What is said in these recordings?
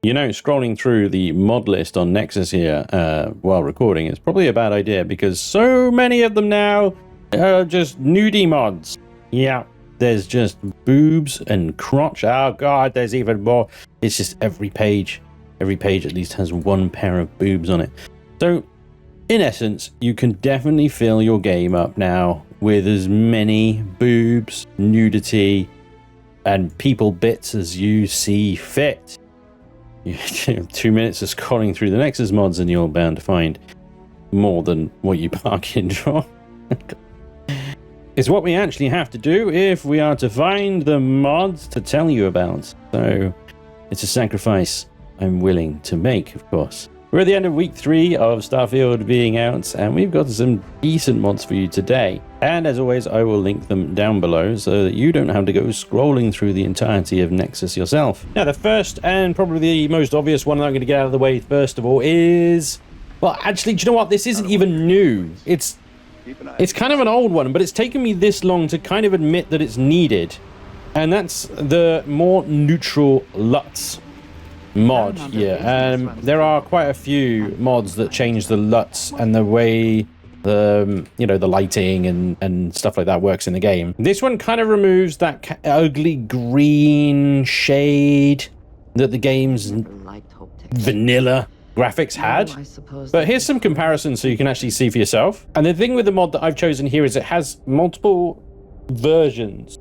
You know, scrolling through the mod list on Nexus here while recording is probably a bad idea because so many of them now are just nudie mods. Yeah, there's just boobs and crotch. Oh god, there's even more. It's just every page at least has one pair of boobs on it. So in essence, you can definitely fill your game up now with as many boobs, nudity, and people bits as you see fit. 2 minutes of scrolling through the Nexus mods and you're bound to find more than what you bargained for. It's what we actually have to do if we are to find the mods to tell you about. So it's a sacrifice I'm willing to make, of course. We're at the end of week 3 of Starfield being out, and we've got some decent mods for you today. And as always, I will link them down below so that you don't have to go scrolling through the entirety of Nexus yourself. Now, the first and probably the most obvious one that I'm going to get out of the way first of all is... Well, actually, do you know what? This isn't even new. It's kind of an old one, but it's taken me this long to kind of admit that it's needed. And that's the more neutral LUTs mod. Yeah, there are quite a few mods that change the LUTs and the way the the lighting and stuff like that works in the game. This one kind of removes that ugly green shade that the game's vanilla graphics had. But here's some comparisons so you can actually see for yourself. And the thing with the mod that I've chosen here is it has multiple versions.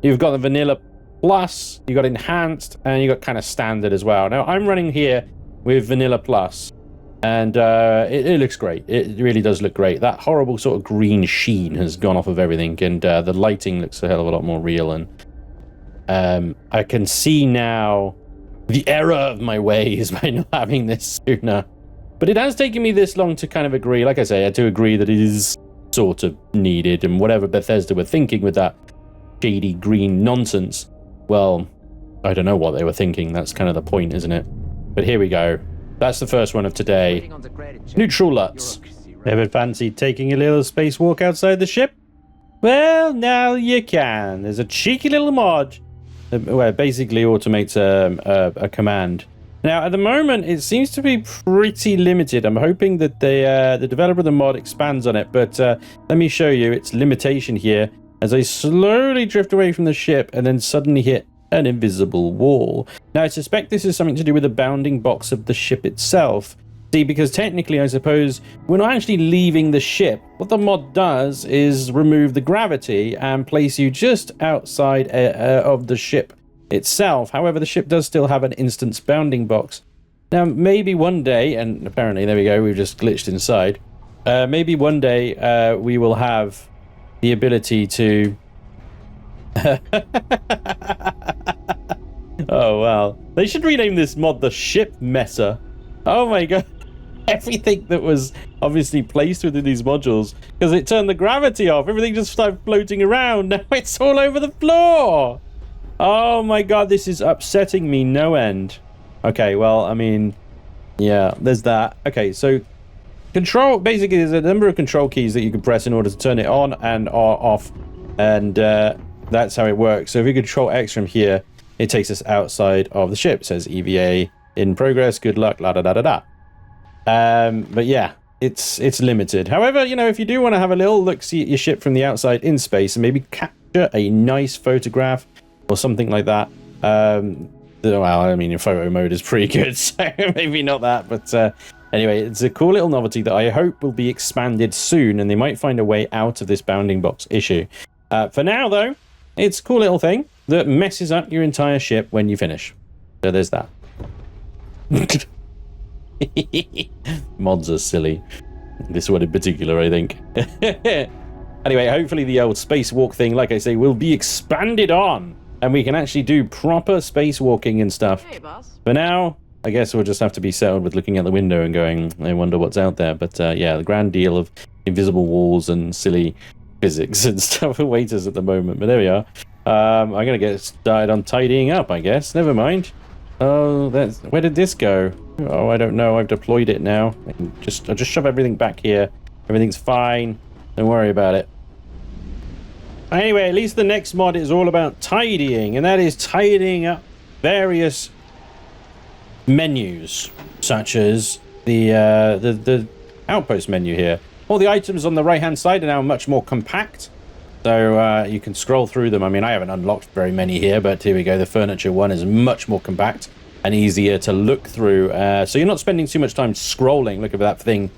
You've got the vanilla plus, you got enhanced, and you got kind of standard as well. Now I'm running here with vanilla plus, and it looks great. It really does look great. That horrible sort of green sheen has gone off of everything, and the lighting looks a hell of a lot more real. And I can see now the error of my ways by not having this sooner. But it has taken me this long to kind of agree. Like I say, I had to agree that it is sort of needed, and whatever Bethesda were thinking with that shady green nonsense, well, I don't know what they were thinking. That's kind of the point, isn't it? But here we go. That's the first one of today. Neutral LUTs. Ever fancied taking a little spacewalk outside the ship? Well, now you can. There's a cheeky little mod where it basically automates a command. Now, at the moment, it seems to be pretty limited. I'm hoping that the developer of the mod expands on it, but let me show you its limitation here as I slowly drift away from the ship and then suddenly hit an invisible wall. Now, I suspect this is something to do with the bounding box of the ship itself. See, because technically, I suppose, we're not actually leaving the ship. What the mod does is remove the gravity and place you just outside of the ship itself. However, the ship does still have an instance bounding box. Now, maybe one day, and apparently, there we go, we've just glitched inside. Maybe one day we will have the ability to... Oh, wow. They should rename this mod the Ship Messer. Oh my god. Everything that was obviously placed within these modules, because it turned the gravity off. Everything just started floating around. Now it's all over the floor. Oh my god, this is upsetting me no end. Okay, well, I mean, yeah, there's that. Okay, so control, basically there's a number of control keys that you can press in order to turn it on and off, and that's how it works. So if we control X from here, it takes us outside of the ship. It says EVA in progress, good luck, la da da da da. But yeah, it's limited. However, if you do want to have a little look, see at your ship from the outside in space and maybe capture a nice photograph or something like that. Well, I mean, your photo mode is pretty good, so maybe not that, but anyway, it's a cool little novelty that I hope will be expanded soon, and they might find a way out of this bounding box issue. For now, though, it's a cool little thing that messes up your entire ship when you finish. So there's that. Mods are silly. This one in particular, I think. Anyway, hopefully the old spacewalk thing, like I say, will be expanded on, and we can actually do proper spacewalking and stuff. Hey, boss. For now, I guess we'll just have to be settled with looking out the window and going, I wonder what's out there. But yeah, the grand deal of invisible walls and silly physics and stuff awaits us at the moment. But there we are. I'm going to get started on tidying up, I guess. Never mind. Oh, where did this go? Oh, I don't know. I've deployed it now. I'll just shove everything back here. Everything's fine. Don't worry about it. Anyway, at least the next mod is all about tidying, and that is tidying up various menus, such as the outpost menu here. All the items on the right-hand side are now much more compact, so you can scroll through them. I mean, I haven't unlocked very many here, but here we go. The furniture one is much more compact and easier to look through, so you're not spending too much time scrolling looking for that thing,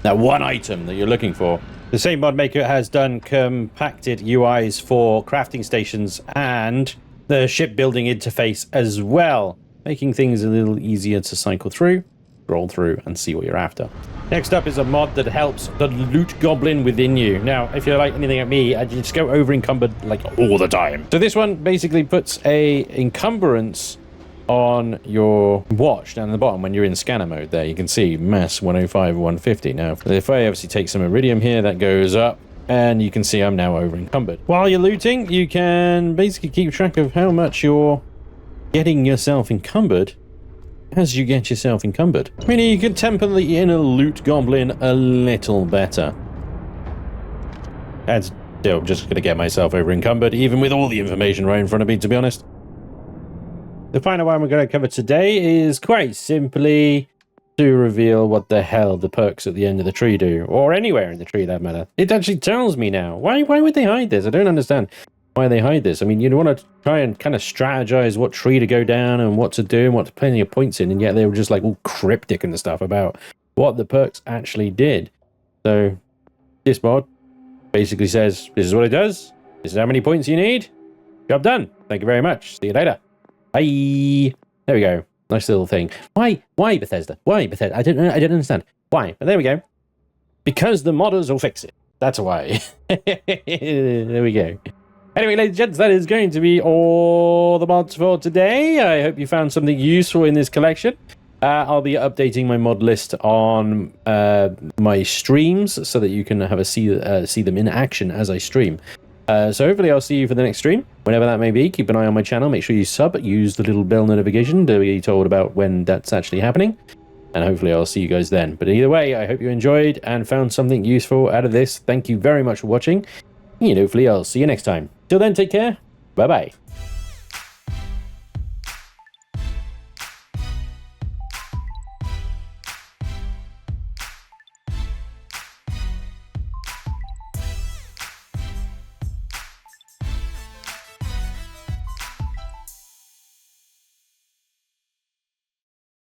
that one item that you're looking for. The same mod maker has done compacted UIs for crafting stations and the shipbuilding interface as well, making things a little easier to cycle through, scroll through, and see what you're after. Next up is a mod that helps the loot goblin within you. Now, if you're like anything like me, I just go over encumbered like all the time. So this one basically puts a encumbrance on your watch down at the bottom when you're in scanner mode. There you can see mass 105 150. Now if I obviously take some iridium here, that goes up, and you can see I'm now over encumbered. While you're looting, you can basically keep track of how much you're getting yourself encumbered as you get yourself encumbered. Meaning you can temper the inner loot goblin a little better. And still just gonna get myself over encumbered even with all the information right in front of me, to be honest. The final one we're going to cover today is quite simply to reveal what the hell the perks at the end of the tree do, or anywhere in the tree, that matter. It actually tells me now. Why would they hide this? I don't understand why they hide this. I mean, you'd want to try and kind of strategize what tree to go down and what to do and what to put your points in, and yet they were just like all cryptic and stuff about what the perks actually did. So this mod basically says, this is what it does, this is how many points you need, job done, thank you very much, see you later. Bye. There we go. Nice little thing. Why Bethesda? Why Bethesda? I don't understand. Why? But there we go. Because the modders will fix it. That's why. There we go. Anyway, ladies and gents, that is going to be all the mods for today. I hope you found something useful in this collection. I'll be updating my mod list on my streams so that you can have a see them in action as I stream. So hopefully I'll see you for the next stream, whenever that may be. Keep an eye on my channel, make sure you sub, use the little bell notification to be told about when that's actually happening, and hopefully I'll see you guys then. But either way, I hope you enjoyed and found something useful out of this. Thank you very much for watching, and hopefully I'll see you next time. Till then, take care, bye bye.